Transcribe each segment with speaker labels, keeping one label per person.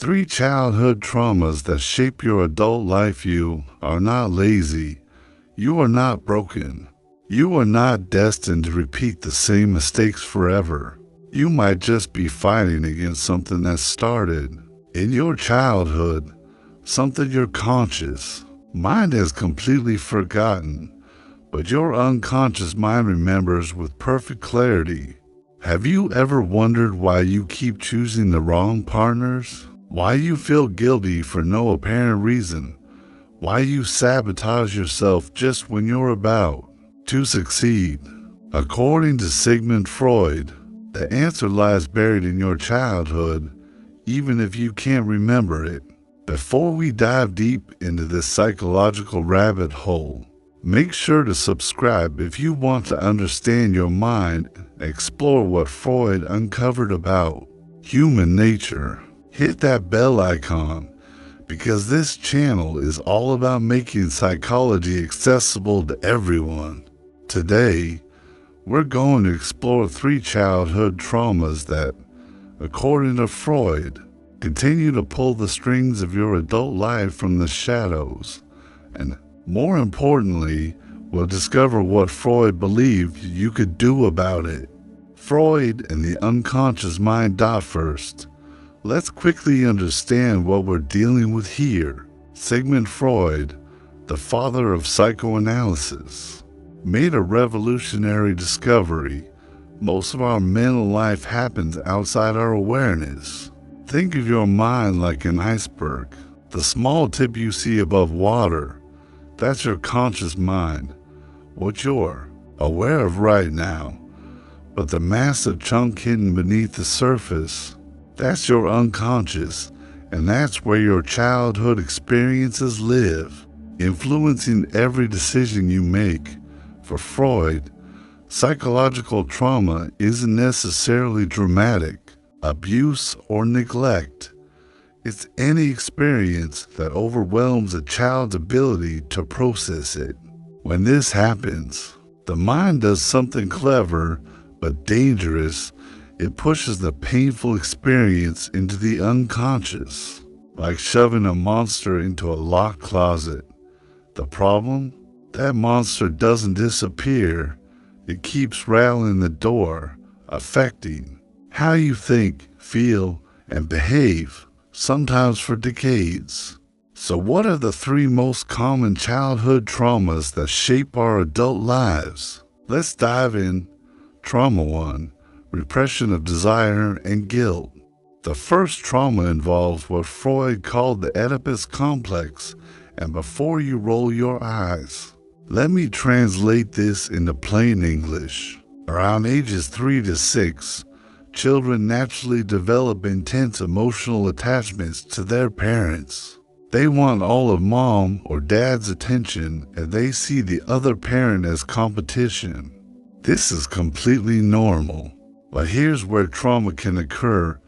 Speaker 1: 3 childhood traumas that shape your adult life. You are not lazy. You are not broken. You are not destined to repeat the same mistakes forever. You might just be fighting against something that started in your childhood, something your conscious mind has completely forgotten, but your unconscious mind remembers with perfect clarity. Have you ever wondered why you keep choosing the wrong partners? Why you feel guilty for no apparent reason? Why you sabotage yourself just when you're about to succeed? According to Sigmund Freud, the answer lies buried in your childhood, even if you can't remember it. Before we dive deep into this psychological rabbit hole, make sure to subscribe if you want to understand your mind and explore what Freud uncovered about human nature. Hit that bell icon, because this channel is all about making psychology accessible to everyone. Today, we're going to explore 3 childhood traumas that, according to Freud, continue to pull the strings of your adult life from the shadows. And more importantly, we'll discover what Freud believed you could do about it. Freud and the unconscious mind. First, let's quickly understand what we're dealing with here. Sigmund Freud, the father of psychoanalysis, made a revolutionary discovery. Most of our mental life happens outside our awareness. Think of your mind like an iceberg. The small tip you see above water, that's your conscious mind, what you're aware of right now. But the massive chunk hidden beneath the surface, that's your unconscious, and that's where your childhood experiences live, influencing every decision you make. For Freud, psychological trauma isn't necessarily dramatic abuse or neglect. It's any experience that overwhelms a child's ability to process it. When this happens, the mind does something clever but dangerous. It pushes the painful experience into the unconscious, like shoving a monster into a locked closet. The problem? That monster doesn't disappear. It keeps rattling the door, affecting how you think, feel, and behave, sometimes for decades. So what are the 3 most common childhood traumas that shape our adult lives? Let's dive in. Trauma 1. Repression of desire and guilt. The first trauma involves what Freud called the Oedipus complex, and before you roll your eyes, let me translate this into plain English. Around ages 3 to 6, children naturally develop intense emotional attachments to their parents. They want all of mom or dad's attention, and they see the other parent as competition. This is completely normal, but here's where trauma can occur: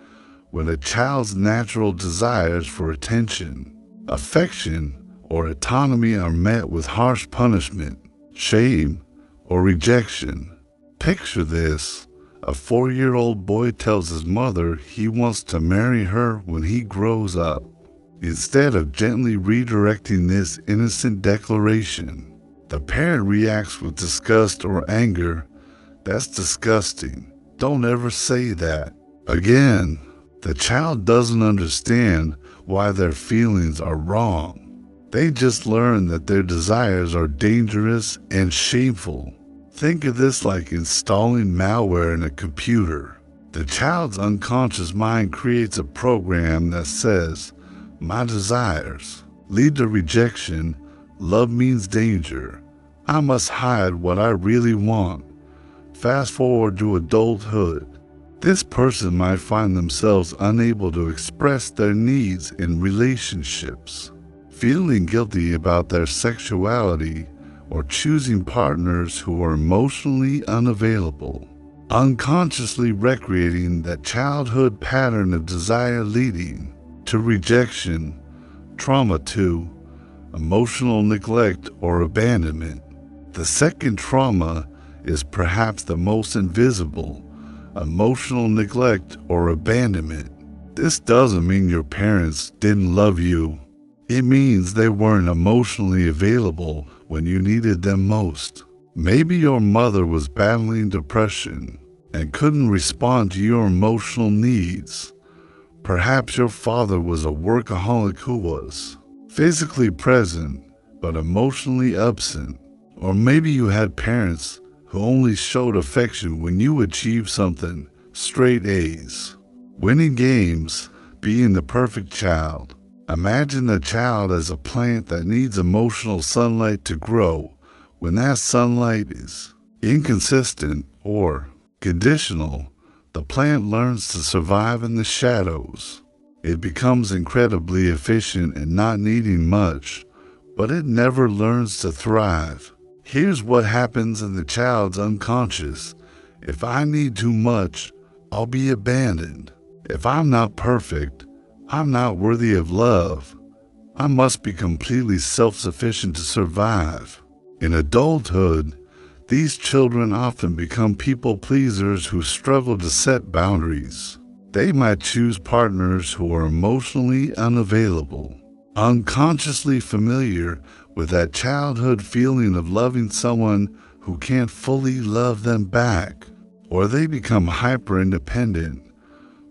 Speaker 1: when a child's natural desires for attention, affection, or autonomy are met with harsh punishment, shame, or rejection. Picture this: a 4-year-old boy tells his mother he wants to marry her when he grows up. Instead of gently redirecting this innocent declaration, the parent reacts with disgust or anger. That's disgusting. Don't ever say that again. The child doesn't understand why their feelings are wrong. They just learn that their desires are dangerous and shameful. Think of this like installing malware in a computer. The child's unconscious mind creates a program that says, "My desires lead to rejection. Love means danger. I must hide what I really want." Fast forward to adulthood. This person might find themselves unable to express their needs in relationships, feeling guilty about their sexuality, or choosing partners who are emotionally unavailable, unconsciously recreating that childhood pattern of desire leading to rejection. Trauma 2. Emotional neglect or abandonment. The second trauma is perhaps the most invisible: emotional neglect or abandonment. This doesn't mean your parents didn't love you. It means they weren't emotionally available when you needed them most. Maybe your mother was battling depression and couldn't respond to your emotional needs. Perhaps your father was a workaholic who was physically present but emotionally absent. Or maybe you had parents who only showed affection when you achieved something, straight A's, winning games, being the perfect child. Imagine a child as a plant that needs emotional sunlight to grow. When that sunlight is inconsistent or conditional, the plant learns to survive in the shadows. It becomes incredibly efficient in not needing much, but it never learns to thrive. Here's what happens in the child's unconscious. If I need too much, I'll be abandoned. If I'm not perfect, I'm not worthy of love. I must be completely self-sufficient to survive. In adulthood, these children often become people pleasers who struggle to set boundaries. They might choose partners who are emotionally unavailable, unconsciously familiar with that childhood feeling of loving someone who can't fully love them back. Or they become hyper-independent,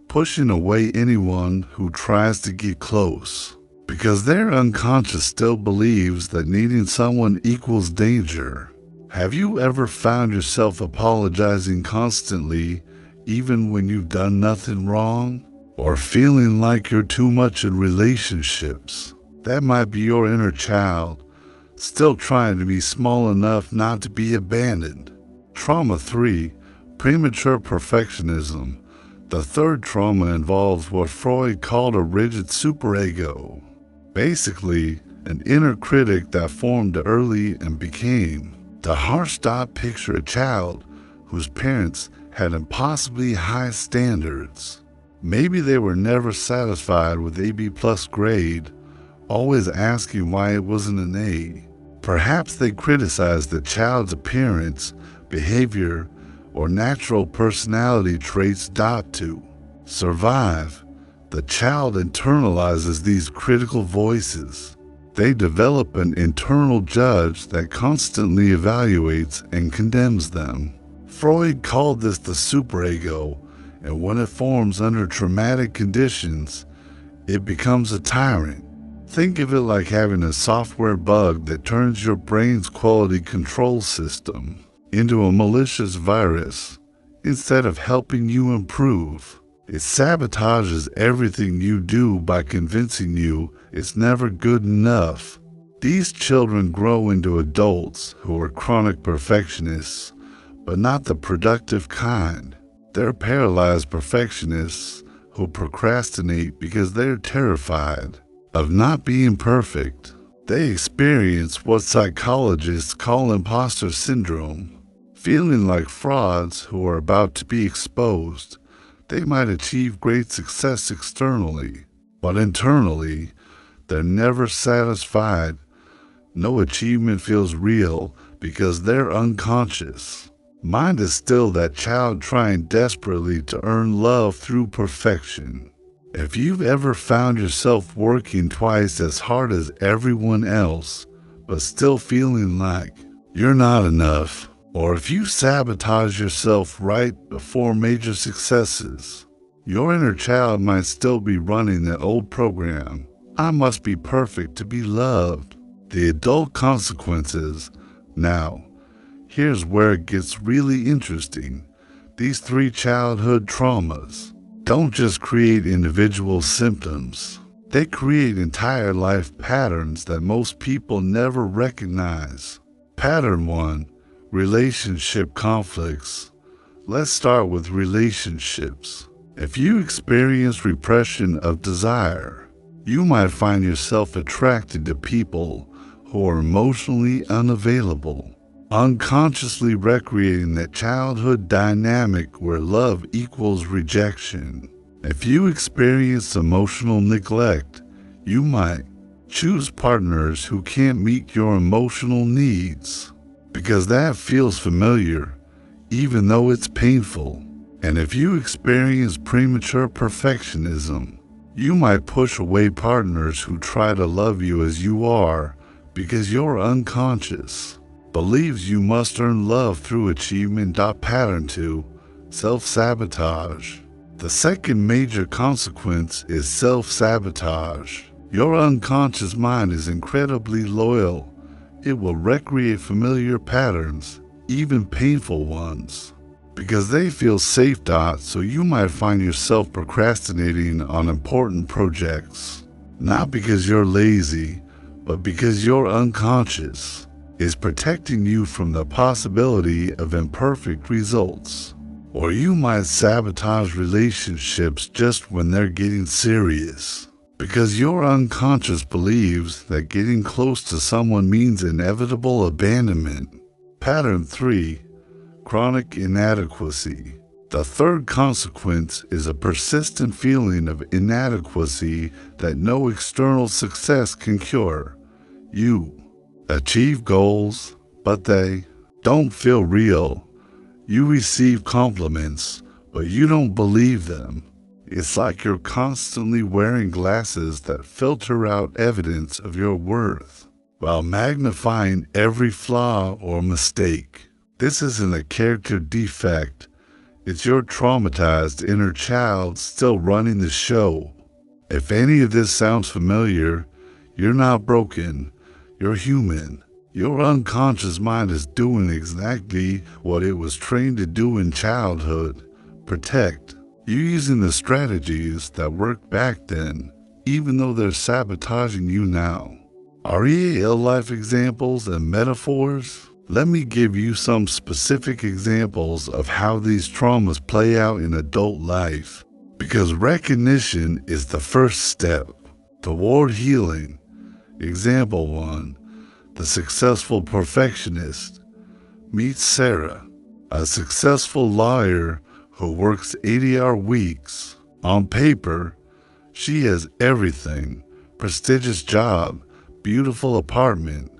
Speaker 1: pushing away anyone who tries to get close, because their unconscious still believes that needing someone equals danger. Have you ever found yourself apologizing constantly, even when you've done nothing wrong? Or feeling like you're too much in relationships? That might be your inner child, still trying to be small enough not to be abandoned. Trauma 3, premature perfectionism. The third trauma involves what Freud called a rigid superego. Basically, an inner critic that formed early and became the harsh picture a child whose parents had impossibly high standards. Maybe they were never satisfied with a B+ grade, always asking why it wasn't an A. Perhaps they criticized the child's appearance, behavior, or natural personality traits. To survive, the child internalizes these critical voices. They develop an internal judge that constantly evaluates and condemns them. Freud called this the superego, and when it forms under traumatic conditions, it becomes a tyrant. Think of it like having a software bug that turns your brain's quality control system into a malicious virus. Instead of helping you improve, it sabotages everything you do by convincing you it's never good enough. These children grow into adults who are chronic perfectionists, but not the productive kind. They're paralyzed perfectionists who procrastinate because they're terrified of not being perfect. They experience what psychologists call imposter syndrome, feeling like frauds who are about to be exposed. They might achieve great success externally, but internally, they're never satisfied. No achievement feels real because they're unconscious. Mind is still that child trying desperately to earn love through perfection. If you've ever found yourself working twice as hard as everyone else, but still feeling like you're not enough, or if you sabotage yourself right before major successes, your inner child might still be running the old program. I must be perfect to be loved. The adult consequences. Now, here's where it gets really interesting. These 3 childhood traumas don't just create individual symptoms. They create entire life patterns that most people never recognize. Pattern 1, relationship conflicts. Let's start with relationships. If you experience repression of desire, you might find yourself attracted to people who are emotionally unavailable, unconsciously recreating that childhood dynamic where love equals rejection. If you experience emotional neglect, you might choose partners who can't meet your emotional needs, because that feels familiar, even though it's painful. And if you experience premature perfectionism, you might push away partners who try to love you as you are because your unconscious believes you must earn love through achievement. Pattern 2, self-sabotage. The second major consequence is self-sabotage. Your unconscious mind is incredibly loyal. It will recreate familiar patterns, even painful ones, because they feel safe. So you might find yourself procrastinating on important projects, not because you're lazy, but because your unconscious is protecting you from the possibility of imperfect results. Or you might sabotage relationships just when they're getting serious, because your unconscious believes that getting close to someone means inevitable abandonment. Pattern 3, chronic inadequacy. The third consequence is a persistent feeling of inadequacy that no external success can cure. You achieve goals, but they don't feel real. You receive compliments, but you don't believe them. It's like you're constantly wearing glasses that filter out evidence of your worth, while magnifying every flaw or mistake. This isn't a character defect. It's your traumatized inner child still running the show. If any of this sounds familiar, you're not broken. You're human. Your unconscious mind is doing exactly what it was trained to do in childhood: protect. You're using the strategies that worked back then, even though they're sabotaging you now. Are real-life examples and metaphors? Let me give you some specific examples of how these traumas play out in adult life, because recognition is the first step toward healing. Example 1. The successful perfectionist. Meet Sarah, a successful lawyer who works 80-hour weeks. On paper, she has everything: prestigious job, beautiful apartment,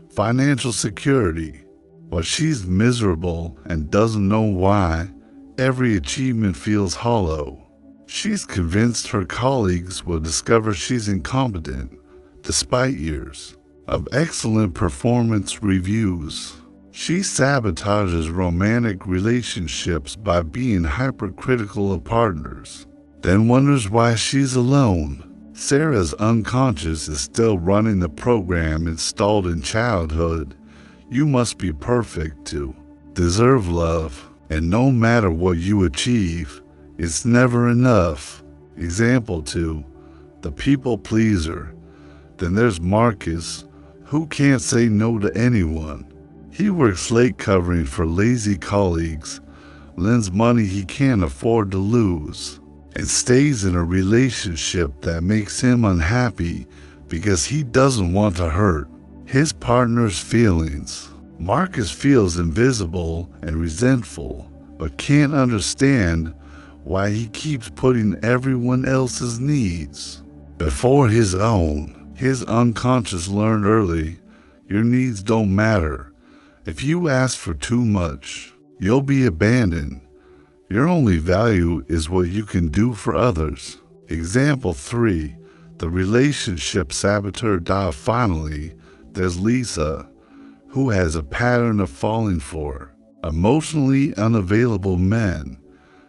Speaker 1: financial security. But she's miserable and doesn't know why. Every achievement feels hollow. She's convinced her colleagues will discover she's incompetent, despite years of excellent performance reviews. She sabotages romantic relationships by being hypercritical of partners, then wonders why she's alone. Sarah's unconscious is still running the program installed in childhood. You must be perfect to deserve love, and no matter what you achieve, it's never enough. Example 2. The people pleaser. Then there's Marcus, who can't say no to anyone. He works late covering for lazy colleagues, lends money he can't afford to lose, and stays in a relationship that makes him unhappy because he doesn't want to hurt his partner's feelings. Marcus feels invisible and resentful, but can't understand why he keeps putting everyone else's needs before his own. His unconscious learned early, your needs don't matter. If you ask for too much, you'll be abandoned. Your only value is what you can do for others. Example 3. The relationship saboteur. Finally, there's Lisa, who has a pattern of falling for emotionally unavailable men.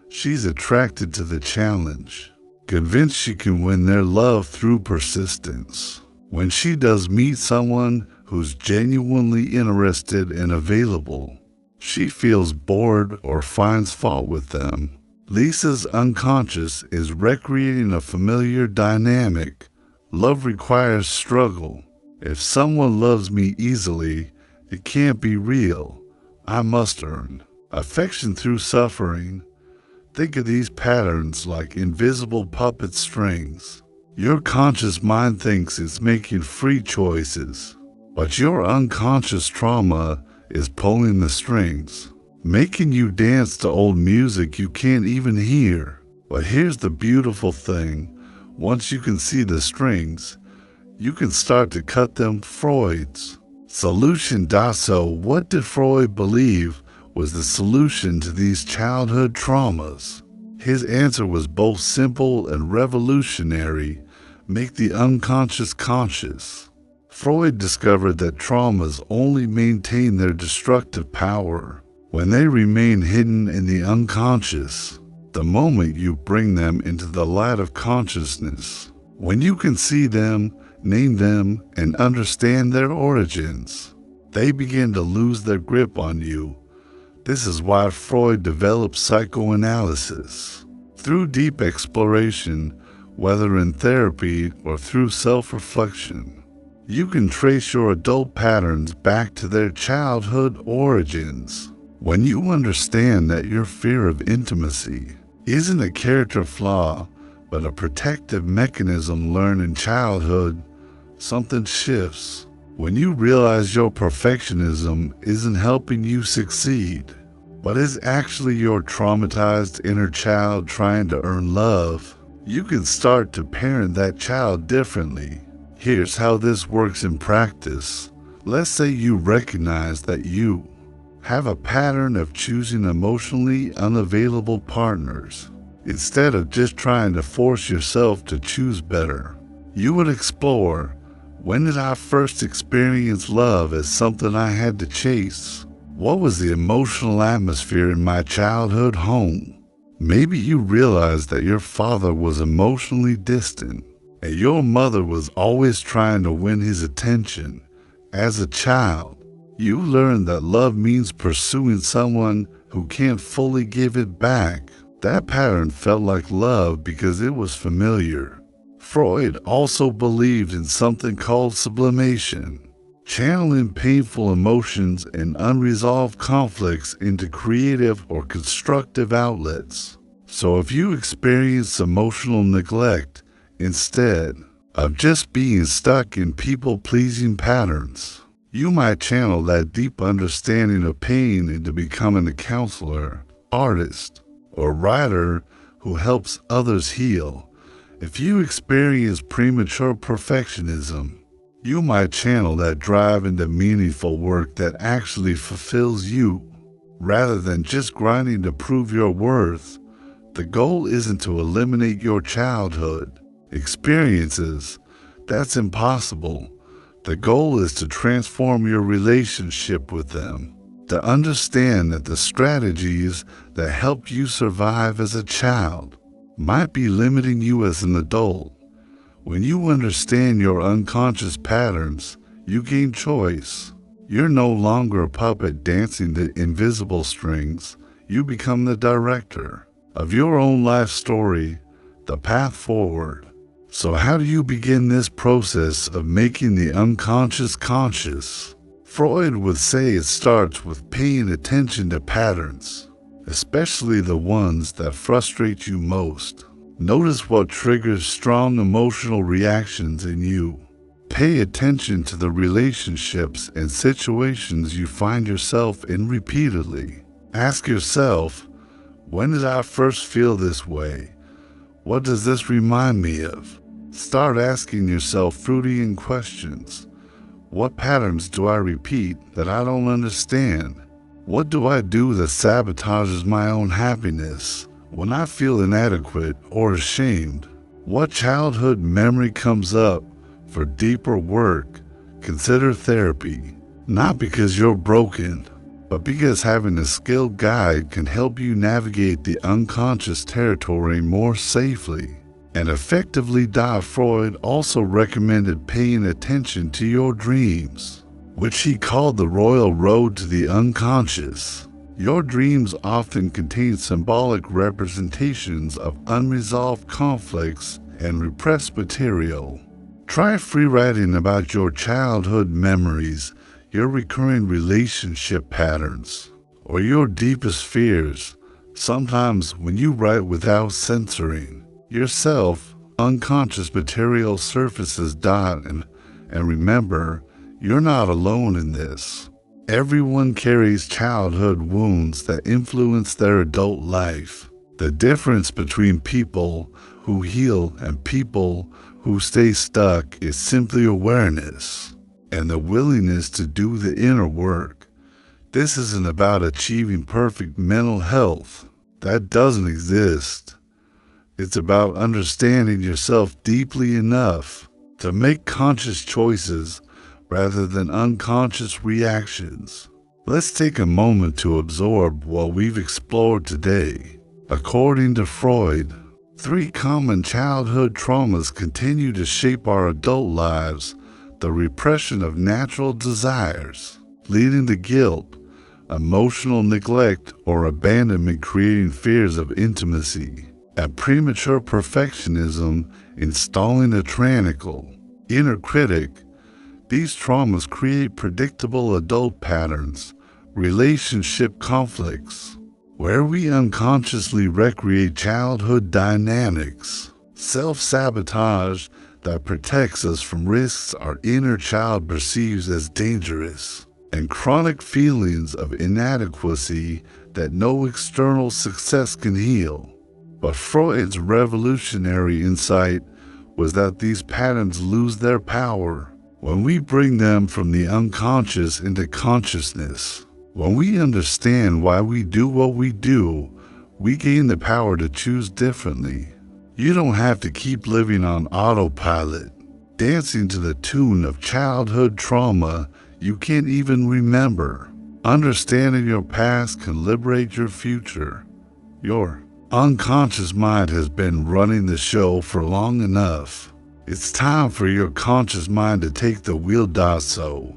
Speaker 1: She's attracted to the challenge, convinced she can win their love through persistence. When she does meet someone who's genuinely interested and available, she feels bored or finds fault with them. Lisa's unconscious is recreating a familiar dynamic. Love requires struggle. If someone loves me easily, it can't be real. I must earn affection through suffering. Think of these patterns like invisible puppet strings. Your conscious mind thinks it's making free choices, but your unconscious trauma is pulling the strings, making you dance to old music you can't even hear. But here's the beautiful thing: once you can see the strings, you can start to cut them. Freud's solution. So what did Freud believe was the solution to these childhood traumas. His answer was both simple and revolutionary: make the unconscious conscious. Freud discovered that traumas only maintain their destructive power when they remain hidden in the unconscious. The moment you bring them into the light of consciousness, when you can see them, name them, and understand their origins, they begin to lose their grip on you. This is why Freud developed psychoanalysis. Through deep exploration, whether in therapy or through self-reflection, you can trace your adult patterns back to their childhood origins. When you understand that your fear of intimacy isn't a character flaw, but a protective mechanism learned in childhood, something shifts. When you realize your perfectionism isn't helping you succeed, but is actually your traumatized inner child trying to earn love, you can start to parent that child differently. Here's how this works in practice. Let's say you recognize that you have a pattern of choosing emotionally unavailable partners. Instead of just trying to force yourself to choose better, you would explore: when did I first experience love as something I had to chase? What was the emotional atmosphere in my childhood home? Maybe you realized that your father was emotionally distant, and your mother was always trying to win his attention. As a child, you learned that love means pursuing someone who can't fully give it back. That pattern felt like love because it was familiar. Freud also believed in something called sublimation, channeling painful emotions and unresolved conflicts into creative or constructive outlets. So if you experience emotional neglect, instead of just being stuck in people-pleasing patterns, you might channel that deep understanding of pain into becoming a counselor, artist, or writer who helps others heal. If you experience premature perfectionism, you might channel that drive into meaningful work that actually fulfills you, rather than just grinding to prove your worth. The goal isn't to eliminate your childhood experiences. That's impossible. The goal is to transform your relationship with them, to understand that the strategies that helped you survive as a child might be limiting you as an adult. When you understand your unconscious patterns, you gain choice. You're no longer a puppet dancing to invisible strings. You become the director of your own life story, the path forward. So how do you begin this process of making the unconscious conscious? Freud would say it starts with paying attention to patterns, especially the ones that frustrate you most. Notice what triggers strong emotional reactions in you. Pay attention to the relationships and situations you find yourself in repeatedly. Ask yourself, when did I first feel this way? What does this remind me of? Start asking yourself fruiting questions. What patterns do I repeat that I don't understand? What do I do that sabotages my own happiness? When I feel inadequate or ashamed, what childhood memory comes up? For deeper work, consider therapy. Not because you're broken, but because having a skilled guide can help you navigate the unconscious territory more safely and effectively. Freud also recommended paying attention to your dreams, which he called the royal road to the unconscious. Your dreams often contain symbolic representations of unresolved conflicts and repressed material. Try free writing about your childhood memories, your recurring relationship patterns, or your deepest fears. Sometimes when you write without censoring yourself, unconscious material surfaces. And remember, you're not alone in this. Everyone carries childhood wounds that influence their adult life. The difference between people who heal and people who stay stuck is simply awareness and the willingness to do the inner work. This isn't about achieving perfect mental health. That doesn't exist. It's about understanding yourself deeply enough to make conscious choices rather than unconscious reactions. Let's take a moment to absorb what we've explored today. According to Freud, 3 common childhood traumas continue to shape our adult lives: the repression of natural desires, leading to guilt, emotional neglect or abandonment creating fears of intimacy, and premature perfectionism installing a tyrannical inner critic. These traumas create predictable adult patterns, relationship conflicts, where we unconsciously recreate childhood dynamics, self-sabotage that protects us from risks our inner child perceives as dangerous, and chronic feelings of inadequacy that no external success can heal. But Freud's revolutionary insight was that these patterns lose their power when we bring them from the unconscious into consciousness. When we understand why we do what we do, we gain the power to choose differently. You don't have to keep living on autopilot, dancing to the tune of childhood trauma you can't even remember. Understanding your past can liberate your future. Your unconscious mind has been running the show for long enough. It's time for your conscious mind to take the wheel. So,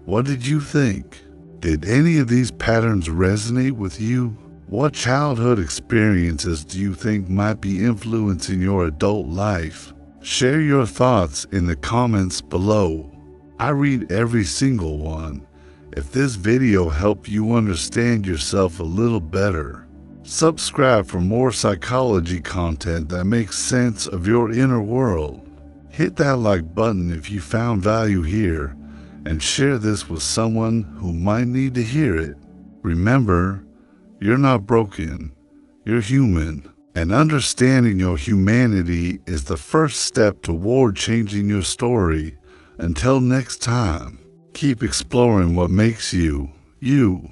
Speaker 1: what did you think? Did any of these patterns resonate with you? What childhood experiences do you think might be influencing your adult life? Share your thoughts in the comments below. I read every single one. If this video helped you understand yourself a little better, subscribe for more psychology content that makes sense of your inner world. Hit that like button if you found value here, and share this with someone who might need to hear it. Remember, you're not broken, you're human, and understanding your humanity is the first step toward changing your story. Until next time, keep exploring what makes you, you.